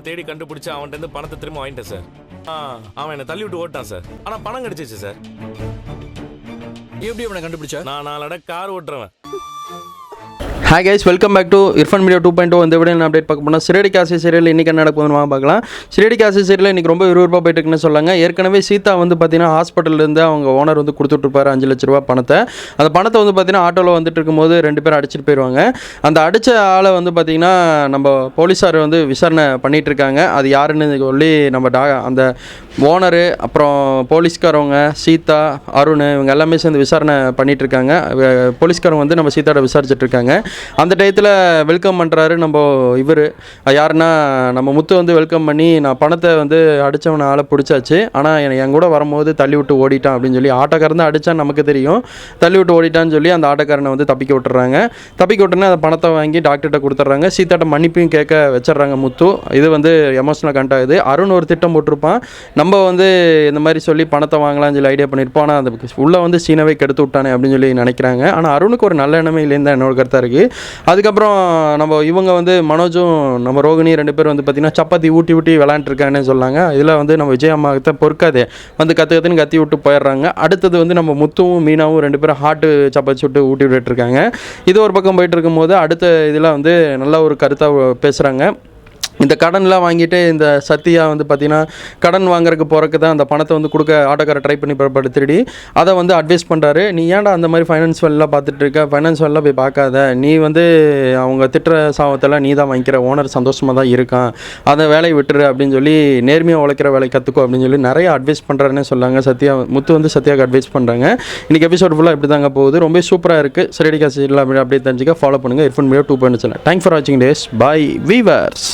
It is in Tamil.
தேடி கண்டுபிடிச்சு அவன்கிட்ட பணத்தை திரும்ப வாங்கிட்டேன் சார். அவன் என்னை தள்ளி விட்டு ஓட்டான் சார். ஆனால் பணம் கிடைச்சிச்சு சார். எப்படி அவனை கண்டுபிடிச்சா? நான் 4 அட கார் ஓட்டுறவன். Hi guys, welcome back to Irfan media 2.0. இந்த வீடியோ அப்டேட் பார்க்க போனால் சிறடி காசி சீரியல் இன்றைக்கி என்ன நடக்குதுன்னு பார்க்கலாம். சிறடி காசி சீரியல் இன்றைக்கி ரொம்ப விறுவிறுப்பாக போயிட்டு இருக்குன்னு சொல்லாங்க. ஏற்கனவே சீதா வந்து பார்த்தீங்கன்னா ஹாஸ்பிட்டல்லேருந்து அவங்க ஓனர் வந்து கொடுத்துட்ருப்பாரு 5 லட்ச ரூபா பணத்தை. அந்த பணத்தை வந்து பார்த்தீங்கன்னா ஆட்டோவில் வந்துட்டு இருக்கும்போது 2 பேர் அடிச்சிட்டு போயிடுவாங்க. அந்த அடித்த ஆளை வந்து பார்த்திங்கன்னா நம்ம போலீஸார் வந்து விசாரணை பண்ணிகிட்டு இருக்காங்க. அது யாருன்னு சொல்லி நம்ம அந்த ஓனரு அப்புறம் போலீஸ்காரவங்க சீதா அருண் இவங்க எல்லாமே சேர்ந்து விசாரணை பண்ணிகிட்ருக்காங்க. போலீஸ்காரங்க வந்து நம்ம சீதாவோட விசாரிச்சுட்ருக்காங்க. அந்த டயத்தில் வெல்கம் பண்ணுறாரு நம்ம இவர் யாருன்னா நம்ம முத்து வந்து வெல்கம் பண்ணி நான் பணத்தை வந்து அடித்தவனை ஆளை பிடிச்சாச்சு, ஆனால் என் கூட வரும்போது தள்ளி விட்டு ஓடிட்டான் அப்படின்னு சொல்லி ஆட்டோக்காரன் தான் அடித்தான் நமக்கு தெரியும், தள்ளி விட்டு ஓடிட்டான்னு சொல்லி அந்த ஆட்டோக்காரனை வந்து தப்பிக்க விட்டுறாங்க. தப்பிக்க விட்டோன்னே அந்த பணத்தை வாங்கி டாக்டர்கிட்ட கொடுத்துட்றாங்க. சீதாட்ட மன்னிப்பையும் கேட்க வச்சிட்றாங்க முத்து. இது வந்து எமோஷனலாக கனெக்ட் ஆகுது. அருண் ஒரு திட்டம் போட்டிருப்பான், நம்ம வந்து இந்த மாதிரி சொல்லி பணத்தை வாங்கலாம்னு சொல்லி ஐடியா பண்ணியிருப்போம். ஆனால் அந்த உள்ளே வந்து சீனவே கெடுத்து விட்டானே அப்படின்னு சொல்லி நினைக்கிறாங்க. ஆனால் அருணுக்கு ஒரு நல்ல எண்ணமே இல்லைன்னு தான் என்னோட கருத்தாக இருக்குது. அதுக்கப்புறம் நம்ம இவங்க வந்து மனோஜும் நம்ம ரோகிணி 2 பேர் வந்து பார்த்திங்கன்னா சப்பாத்தி ஊட்டி விளாண்டுருக்காங்கன்னு சொன்னாங்க. இதில் வந்து நம்ம விஜய் அம்மாவுக்கு பொறுக்காதே வந்து கற்றுன்னு கத்தி விட்டு போயிடுறாங்க. அடுத்தது வந்து நம்ம முத்துவும் மீனாவும் 2 பேரும் ஹாட்டு சப்பாத்தி சுட்டு ஊட்டி விட்டுருக்காங்க. இது ஒரு பக்கம் போயிட்டு இருக்கும்போது அடுத்த இதில் வந்து நல்ல ஒரு கருத்தாக பேசுகிறாங்க. இந்த கடன்லாம் வாங்கிட்டு இந்த சத்யா வந்து பார்த்திங்கன்னா கடன் வாங்குறதுக்கு போகிறக்கு தான் அந்த பணத்தை வந்து கொடுக்க ஆட்டோக்காரை ட்ரை பண்ணி புறப்பட்டு திருடி அதை வந்து அட்வைஸ் பண்ணுறாரு. நீ ஏன்டா அந்த மாதிரி ஃபைனான்ஸ் வேலைலாம் பார்த்துட்டு இருக்க, ஃபைனான்ஸ் வேலைலாம் போய் பார்க்காத, நீ வந்து அவங்க திட்டுற சாபத்தெல்லாம் நீ தான் வாங்கிக்கிற, ஓனர் சந்தோஷமாக தான் இருக்கான், அதை வேலையை விட்டுரு அப்படின்னு சொல்லி நேர்மையாக உழைக்கிற வேலை கற்றுக்கோ அப்படின்னு சொல்லி நிறைய அட்வைஸ் பண்ணுறாருன்னு சொல்லாங்க. முத்து வந்து சத்யாவுக்கு அட்வைஸ் பண்ணுறாங்க. இன்றைக்கி எபிசோட் ஃபுல்லாக இப்படி தாங்க போகுது. ரொம்ப சூப்பராக இருக்குது. சிறடி காசி இல்லை அப்படி அப்படியே தெரிஞ்சுக்க ஃபாலோ பண்ணுங்கள் Irfan media 2.0 channel. Thanks for வாட்சிங் டேஸ். Bye viewers.